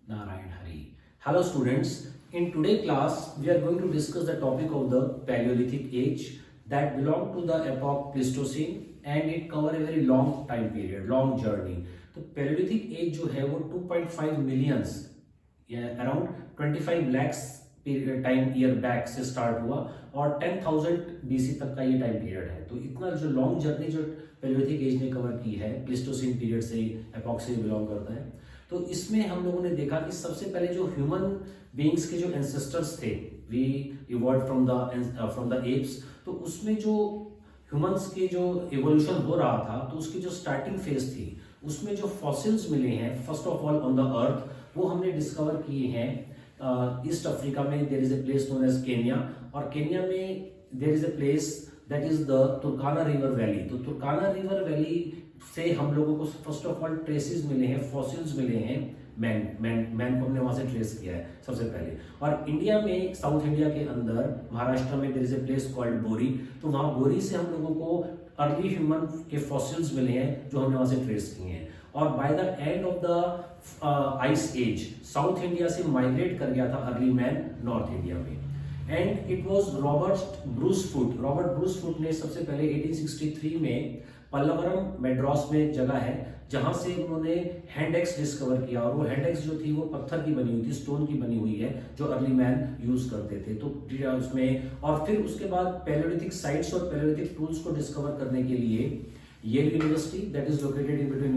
Narayan Hari. Hello students, in today's class we are going to discuss the topic of the Paleolithic age that belong to the epoch Pleistocene and it cover a very long time period, long journey. तो Paleolithic age जो है वो 2.5 millions around 25 lakhs time year back से start हुआ और 10,000 BC तक का ये टाइम पीरियड है। तो इतना जो लॉन्ग जर्नी जो पेलियोलिथिक एज ने कवर की है, प्लीस्टोसीन पीरियड से एपॉक्स से बिलोंग करता है। तो इसमें हम लोगों ने देखा कि सबसे पहले जो ह्यूमन बीइंग्स के जो एंसेस्टर्स थे, we evolve from the apes, तो उसमें जो ह्यूमंस के जो इवोल्यूशन हो रहा था तो उसकी जो स्टार्टिंग फेज थी उसमें जो फॉसिल्स मिले हैं first of all on the earth, वो हमने डिस्कवर किए हैं ईस्ट अफ्रीका में। There is a place known as Kenya, और केन्या में there is a place that is the Turkana river valley. तो तुर्काना रिवर वैली से हम लोगों को फर्स्ट ऑफ ऑल ट्रेसेस मिले हैं, फॉसिल्स मिले हैं, मैन को हमने वहां से ट्रेस किया है सबसे पहले। और इंडिया में, साउथ इंडिया के अंदर महाराष्ट्र में there is a place called Bori, तो वहां बोरी से हम लोगों को अर्ली ह्यूमन के फॉसिल्स मिले हैं जो हमने वहां से ट्रेस किए हैं। और by the end of the ice age South India से माइग्रेट कर गया था अर्ली मैन नॉर्थ इंडिया में, and it was Robert Bruce Foote ने सबसे पहले 1863 में पल्लवरम मेड्रास में जगह है जहां से उन्होंने हैंड एक्स डिस्कवर किया, और वो हैंड एक्स जो थी वो पत्थर की बनी हुई थी, स्टोन की बनी हुई है, जो अर्ली मैन यूज करते थे। तो उसमें और फिर उसके बाद पैलियोलिथिक साइट्स और पैलियोलिथिक टूल्स को डिस्कवर करने के लिए Yale University that is located in between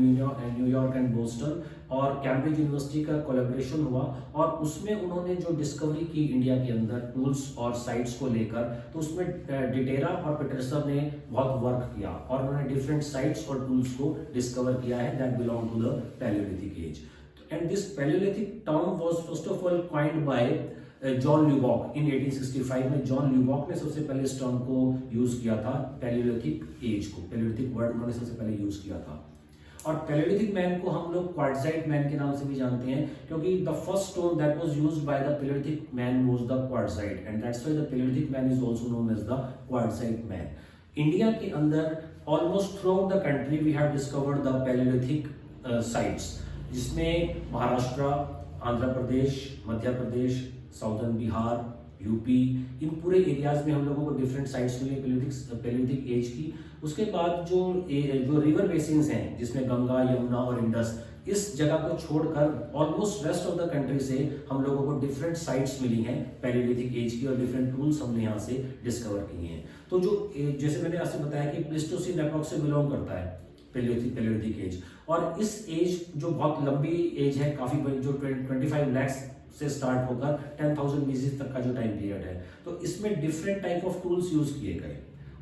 New York and Boston और कैम्ब्रिज यूनिवर्सिटी का कोलैबोरेशन हुआ, और उसमें उन्होंने जो डिस्कवरी की इंडिया के अंदर टूल्स और साइट्स को लेकर, तो उसमें डिटेरा और पीटरसन ने बहुत वर्क किया और उन्होंने डिफरेंट साइट्स और टूल्स को डिस्कवर किया है that belong to the palaeolithic age. And this palaeolithic term was first of all coined by John Lubbock in 1865 में। जॉन ल्यूबॉक ने सबसे पहले इस टर्म को यूज किया था, पैलियोलिथिक एज को, पैलियोलिथिक वर्ड उन्होंने सबसे पहले यूज किया था। और पैलियोलिथिक मैन को हम लोग क्वार्टजाइट मैन के नाम से भी जानते हैं, क्योंकि the first stone that was used by the palaeolithic man was the quartzite, and that's why the palaeolithic man is also known as the quartzite man. India के अंदर almost throughout the country we have discovered the palaeolithic sites, जिसमें Maharashtra, Andhra Pradesh, Madhya Pradesh, southern Bihar, UP, इन पूरे areas में हम लोगों को different sites मिली पैलियोलिथिक एज की। उसके बाद जो रिवर बेसिन्स हैं, जिसमें गंगा, यमुना और इंडस, इस जगह को छोड़कर almost rest of the country से हम लोगों को डिफरेंट साइट्स मिली हैं पैलियोलिथिक एज की, और डिफरेंट टूल्स हमने यहाँ से डिस्कवर किए हैं। तो जो जैसे मैंने आपसे बताया कि प्लीस्टोसीन एपॉक से बिलोंग करता है पैलियोलिथिक एज, और इस एज जो बहुत लंबी एज है, काफी बड़ी, जो 25 lakhs से स्टार्ट होकर 10,000 BC तक का जो टाइम पीरियड है, तो इसमें different type of tools use किए गए।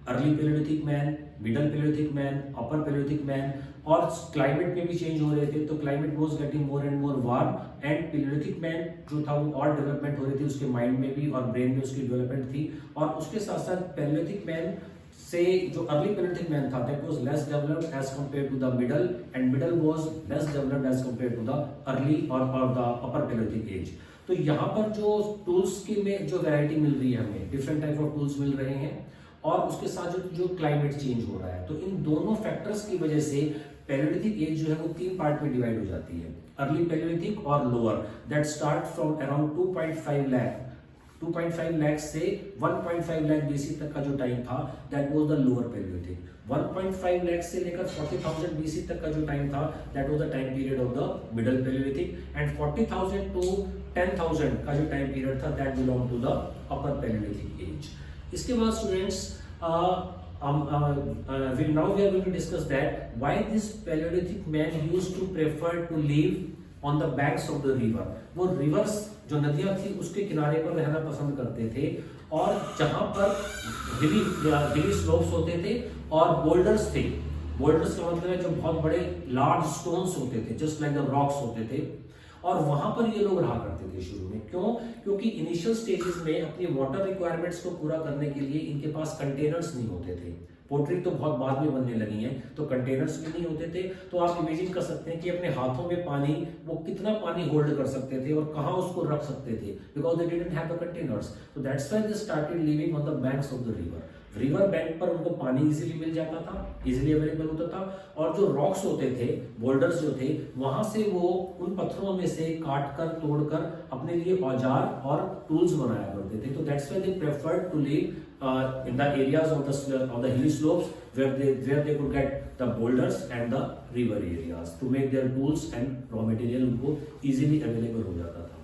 Early palaeolithic man, middle Palaeolithic man, अपर पैलियोलिथिक मैन, और क्लाइमेट में भी चेंज हो रहे थे, तो climate was getting more and more warm, and Palaeolithic man जो था वो और डेवलपमेंट हो रही थी, उसके माइंड में भी और ब्रेन में उसकी डेवलपमेंट थी। और उसके साथ साथ पैलियोलिथिक मैन से जो अर्ली पैलियोलिथिक मैन था that was less developed as compare to the middle, and middle was less developed as compare to the early और द अपर पैलियोलिथिक एज। तो यहाँ पर जो टूल्स की में जो वैरायटी मिल रही है, हमें डिफरेंट टाइप ऑफ टूल्स मिल रहे हैं, और उसके साथ जो क्लाइमेट चेंज हो रहा है, तो इन दोनों फैक्टर्स की वजह से पैलियोलिथिक एज जो है वो 3 पार्ट में डिवाइड हो जाती है, अर्ली पैलियोलिथिक और lower, that start from around 2.5 lakh से 1.5 लाख BC तक का जो टाइम था that was the lower palaeolithic. 1.5 lakh से लेकर 40,000 BC तक का जो टाइम था that was the time period of the middle palaeolithic, and 40,000 to 10,000 का जो टाइम पीरियड था that belong to the upper palaeolithic age. इसके बाद students now we are going to discuss that why this Paleolithic man used to prefer to live on the banks of the river। वो reverse जो नदियां थी उसके किनारे पर रहना पसंद करते थे, और जहां पर हिली स्लोप्स होते थे और बोल्डर्स थे। बोल्डर्स का मतलब है जो बहुत बड़े लार्ज स्टोन्स होते थे, जस्ट लाइक द रॉक्स होते थे, और वहां पर ये लोग रहा करते थे शुरू में। क्यों? क्योंकि इनिशियल स्टेजेस में अपनी वाटर रिक्वायरमेंट्स को पूरा करने के लिए इनके पास कंटेनर्स नहीं होते थे। पोट्री तो बहुत बाद में बनने लगी है, तो कंटेनर्स भी नहीं होते थे। तो आप इमेजिन कर सकते हैं कि अपने हाथों में पानी, वो कितना पानी होल्ड कर सकते थे और कहाँ उसको रख सकते थे, because they didn't have the containers. तो that's why they started living on the banks of the river. River bank पर उनको पानी इजीली मिल जाता था, इजीली अवेलेबल होता था, और जो रॉक्स होते थे, बोल्डर्स जो थे, वहां से वो उन पत्थरों में से काट कर तोड़ कर अपने लिए औजार और टूल्स बनाया करते थे। तो that's why they preferred to live in the areas of the hilly slopes where they could get the boulders and the river areas to make their tools and raw material उनको easily available हो जाता था।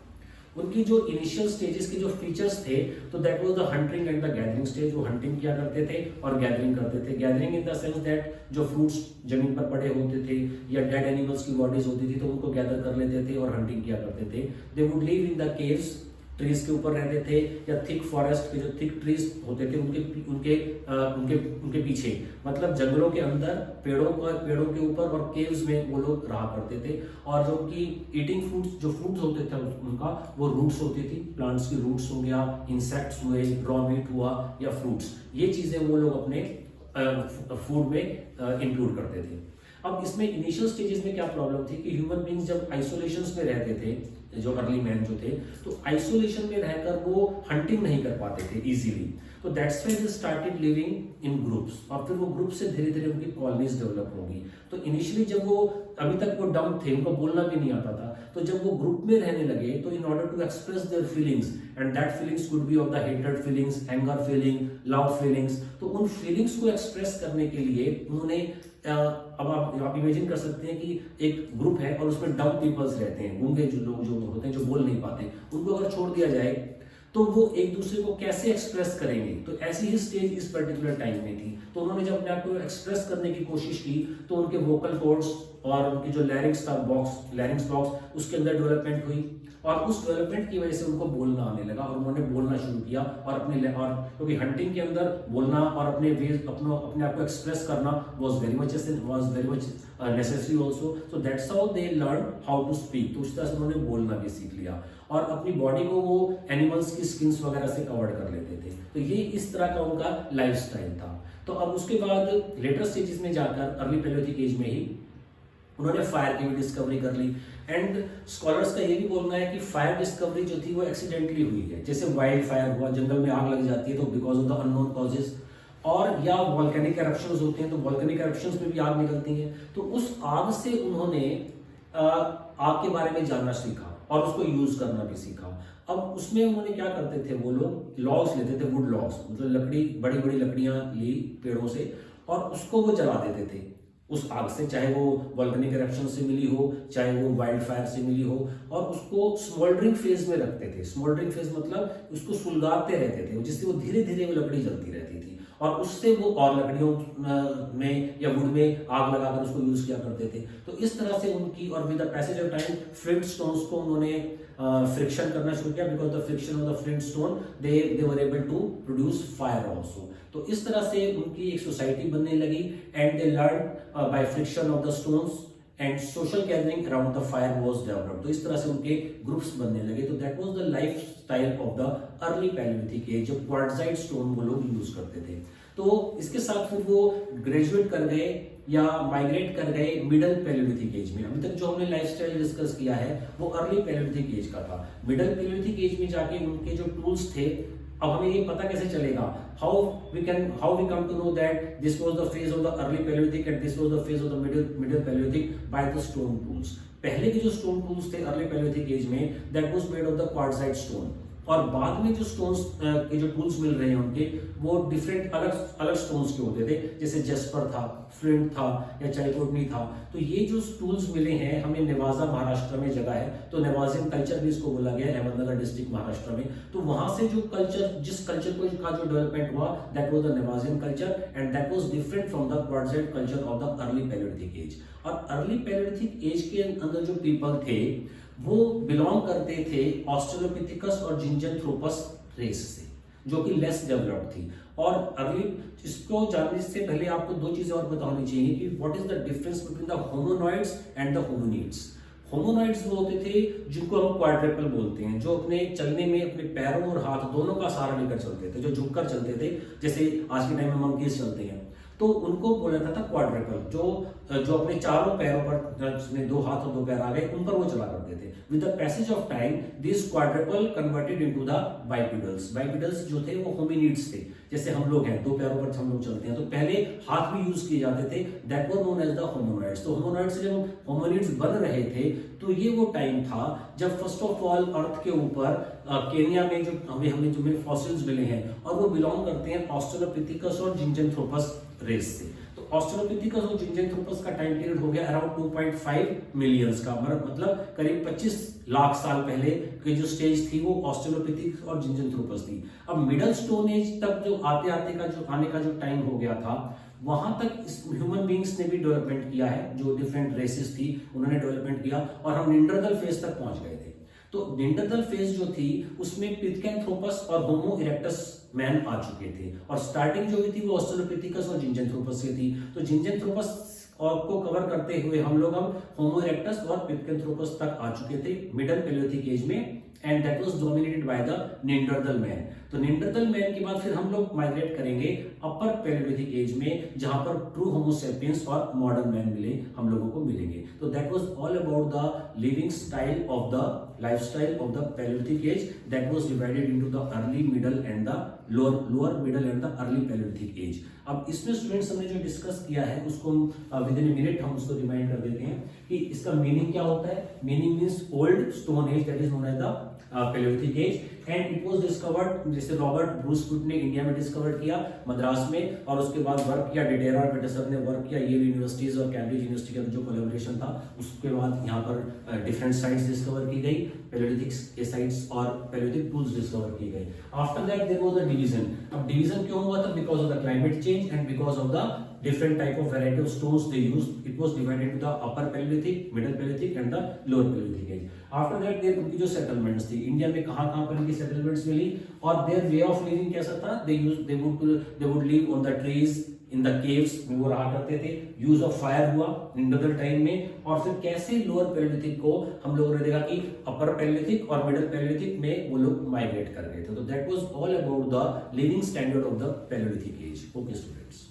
उनकी जो initial stages के जो features थे, तो that was the hunting and the gathering stage. वो हंटिंग किया करते थे और गैदरिंग करते थे। Gathering in the sense that जो फ्रूट्स जमीन पर पड़े होते थे या डेड एनिमल्स की बॉडीज होती थी तो उनको गैदर कर लेते थे और हंटिंग किया करते थे। They would live in the caves, trees के ऊपर रहते थे, या थिक फॉरेस्ट के जो थिक ट्रीज होते थे उनके उनके उनके उनके पीछे, मतलब जंगलों के अंदर पेड़ों के ऊपर और केव्स में वो लोग रहा करते थे। और जो कि ईटिंग फ्रूट्स, जो फ्रूट्स होते थे उनका, वो रूट्स होती थी, प्लांट्स की रूट्स हो गया, इंसेक्ट्स हुए, रॉ मीट हुआ या फ्रूट्स, ये चीजें वो लोग अपने फूड में इंक्लूड करते थे। अब इसमें इनिशियल स्टेजेस में क्या प्रॉब्लम थी कि ह्यूमन बींग्स जब आइसोलेशन में रहते थे, जो अर्ली मैन जो थे, तो आइसोलेशन में रहकर वो हंटिंग नहीं कर पाते थे इजीली। तो that's why they started living in groups, और फिर वो ग्रुप से धीरे धीरे उनकी कॉलोनीज डेवलप होगी। तो इनिशियली जब वो, अभी तक वो डम थे, उनको बोलना भी नहीं आता था, तो जब वो ग्रुप में रहने लगे तो in order to express their feelings, and that feelings could be of the hated feelings, anger feeling, love feelings, तो उन फीलिंग्स को एक्सप्रेस करने के लिए उन्होंने, अब आप इमेजिन कर सकते हैं कि एक ग्रुप है और उसमें डम पीपल्स रहते हैं, गूंगे जो लोग जो होते हैं, जो बोल नहीं पाते, उनको अगर छोड़ दिया जाए तो वो एक दूसरे को कैसे एक्सप्रेस करेंगे। तो ऐसी ही स्टेज इस पर्टिकुलर टाइम में थी। तो उन्होंने जब अपने आप को एक्सप्रेस करने की कोशिश की तो उनके वोकल कॉर्ड्स और उनकी जो लैरिंक्स बॉक्स उसके अंदर डेवलपमेंट हुई, और उस डेवलपमेंट की वजह से उनको बोलना आने लगा और उन्होंने बोलना शुरू किया। और क्योंकि हंटिंग के अंदर बोलना और अपने आप को एक्सप्रेस करना was very much necessary also, so that's how they learned how to speak। तो उस तरह से उन्होंने बोलना भी सीख लिया और अपनी बॉडी को वो एनिमल्स की स्किन्स वगैरह से कवर कर लेते थे। तो ये इस तरह का उनका लाइफस्टाइल था। तो अब उसके बाद लेटर स्टेजेस में जाकर अर्ली पैलियोलिथिक एज में ही उन्होंने फायर की भी डिस्कवरी कर ली। एंड स्कॉलर्स का ये भी बोलना है कि फायर डिस्कवरी जो थी वो एक्सीडेंटली हुई है। जैसे वाइल्ड फायर हुआ, जंगल में आग लग जाती है तो because of the unknown causes, और या वॉल्केनिक एरप्शंस होते हैं तो वॉल्केनिक एरप्शंस में भी आग निकलती है। तो उस आग से उन्होंने आग के बारे में जानना सीखा और उसको यूज करना भी सीखा। अब उसमें उन्होंने क्या करते थे, वो लोग लॉग्स लेते थे, वुड लॉग्स, मतलब लकड़ी, बड़ी बड़ी लकड़ियां ली पेड़ों से, और उसको वो जला देते थे उस आग से, चाहे वो वॉल्केनिक एरप्शन से मिली हो, चाहे वो वाइल्ड फायर से मिली हो, और उसको स्मोल्डरिंग फेज में रखते थे। स्मोल्डरिंग फेज मतलब उसको सुलगाते रहते थे, जिससे वो धीरे धीरे वो लकड़ी जलती रहती थी, और उससे वो और लकड़ियों में या वुड में आग लगाकर उसको यूज किया करते थे। तो इस तरह से उनकी, और with the passage of time flint stones को उन्होंने फ्रिक्शन करना शुरू किया, because the friction of the flint stone they were able to produce fire also. तो इस तरह से उनकी एक सोसाइटी बनने लगी, and they learn by friction of the stones and social gathering around the fire was developed. तो इस तरह से उनके ग्रुप्स बनने लगे। तो that was the life style of the early palaeolithic age, जो क्वार्टजाइट स्टोन वो लोग यूज करते थे। तो इसके साथ फिर वो ग्रेजुएट कर गए या माइग्रेट कर गए मिडल पैलियोलिथिक एज में। अभी तक जो हमने लाइफस्टाइल डिस्कस किया है वो अर्ली पैलियोलिथिक एज का था। मिडल पैलियोलिथिक एज में जाके उनके जो टूल्स थे, अब हमें ये पता कैसे चलेगा, how we come to know that this was the phase of the early Paleolithic and this was the phase of the middle Paleolithic by the stone tools। पहले के जो स्टोन टूल्स थे अर्ली पैलियोलिथिक एज में, that was made of the quartzite stone, और बाद में जो stones के जो टूल्स मिल रहे हैं उनके, वो डिफरेंट अलग स्टोन्स के होते थे, जैसे जेस्पर था, फ्लिंट था या चाइकोटनी था। तो ये जो टूल्स मिले हैं हमें नेवाजा महाराष्ट्र में जगह है, तो नेवाजियन कल्चर भी इसको बोला गया है, अहमदनगर डिस्ट्रिक्ट महाराष्ट्र में। तो वहां से जो कल्चर, जिस कल्चर का जो डेवलपमेंट हुआ, that was the Nevasian culture, and that was different from the quartzite culture of the early palaeolithic age. और अर्ली पैलियोलिथिक एज के अंदर जो पीपल थे वो बिलोंग करते थे ऑस्ट्रेलोपिथिकस और जिंजनथ्रोपस रेस से, जो कि लेस डेवलप्ड थी। और अर्ली, इसको जानने से पहले आपको दो चीजें और पता होनी चाहिए कि what is the difference between the hominoids and the hominids. Hominoids वो होते थे जिनको हम क्वाड्रेपल बोलते हैं, जो अपने चलने में अपने पैरों और हाथ दोनों का सहारा लेकर चलते थे, जो झुककर चलते थे, जैसे आज के टाइम में मंकीज चलते हैं। तो उनको बोला जाता था क्वाड्रपल, जो अपने चारों पैरों पर, जिसमें 2 हाथ और 2 पैर आ गए, उन पर वो चला करते थे। With the passage of time this quadruple converted into the bipedals. Bipedals जो थे वो होमिनिड्स थे, जैसे हम लोग हैं, 2 पैरों पर हम लोग चलते हैं, तो पहले हाथ भी यूज किए जाते थे, that were known as the hominoids. तो होमोनॉइड्स से जब होमोनिड्स बन रहे थे तो ये वो टाइम था जब फर्स्ट ऑफ ऑल अर्थ के ऊपर केनिया में जो हमें फॉसिल्स मिले हैं, और वो बिलोंग करते हैं ऑस्ट्रेलोपिथेकस और जिंजनथ्रोपस रेस से। तो ऑस्ट्रेलोपिथेकस और जिंजनथ्रोपस का टाइम पीरियड हो गया अराउंड 2.5 मिलियंस का, मतलब करीब 25 लाख साल पहले की जो स्टेज थी वो ऑस्ट्रेलोपिथेकस और जिंजनथ्रोपस थी। अब मिडल स्टोन एज तक जो आने का जो टाइम हो गया था, वहां तक ह्यूमन बींग्स ने भी डेवलपमेंट किया है, जो डिफरेंट रेसेस थी उन्होंने डेवलपमेंट किया, और हम निएंडरथल फेज तक पहुंच गए थे। तो निएंडरथल फेज जो थी उसमें पिथेकेंथ्रोपस और होमो इरेक्टस मैन आ चुके थे, और स्टार्टिंग जो हुई थी वो ऑस्ट्रेलोपिथेकस और जिंजनथ्रोपस से थी। तो जिंजनथ्रोपस को कवर करते हुए हम लोग अब होमो इरेक्टस और पिथेकेंथ्रोपस तक आ चुके थे मिडल पैलियोलिथिक एज में, and that was dominated by the Neanderthal man. तो निएंडरथल मैन के बाद फिर हम लोग माइग्रेट करेंगे अपर पैलियोलिथिक एज में, जहां पर ट्रू होमो सेपियंस और मॉडर्न मैन हम लोगों को मिलेंगे। तो that was all about the living style of the lifestyle of the palaeolithic age, that was divided into the early, middle and the lower middle and the early palaeolithic age. अब इसमें students हमने जो discuss किया है उसको with in minute हम उसको remind कर देते हैं कि इसका मीनिंग क्या होता है। Meaning means old stone age, that is known as the palaeolithic age, and it was discovered, जैसे रॉबर्ट ब्रूस वुड ने इंडिया में डिस्कवर किया मद्रास में, और उसके बाद वर्क किया डिटेरा और पेटरसन ने वर्क किया, येल यूनिवर्सिटीज और कैम्ब्रिज यूनिवर्सिटी का जो कोलैबोरेशन था, उसके बाद यहाँ पर डिफरेंट साइट्स डिस्कवर की गई, पैलियोलिथिक के साइट्स और पैलियोलिथिक टूल्स डिस्कवर की गई। After that there was a division. अब डिवीजन क्यों हुआ था? Because of the climate change and because of the different type of variety of stones they used. It was divided into the upper Paleolithic, middle Paleolithic and the lower Paleolithic age. After that there उनकी जो settlements थी, India में कहाँ पर इनकी settlements मिली, और their way of living कैसा था? They would live on the trees, in the caves में वो रहा करते थे। यूज ऑफ फायर हुआ निएंडरथल टाइम में, और फिर कैसे लोअर पैलियोलिथिक को हम लोगों ने देखा कि अपर पैलियोलिथिक और मिडिल पैलियोलिथिक में वो लोग माइग्रेट कर गए थे। तो that was all about the living standard of the palaeolithic age. Okay students.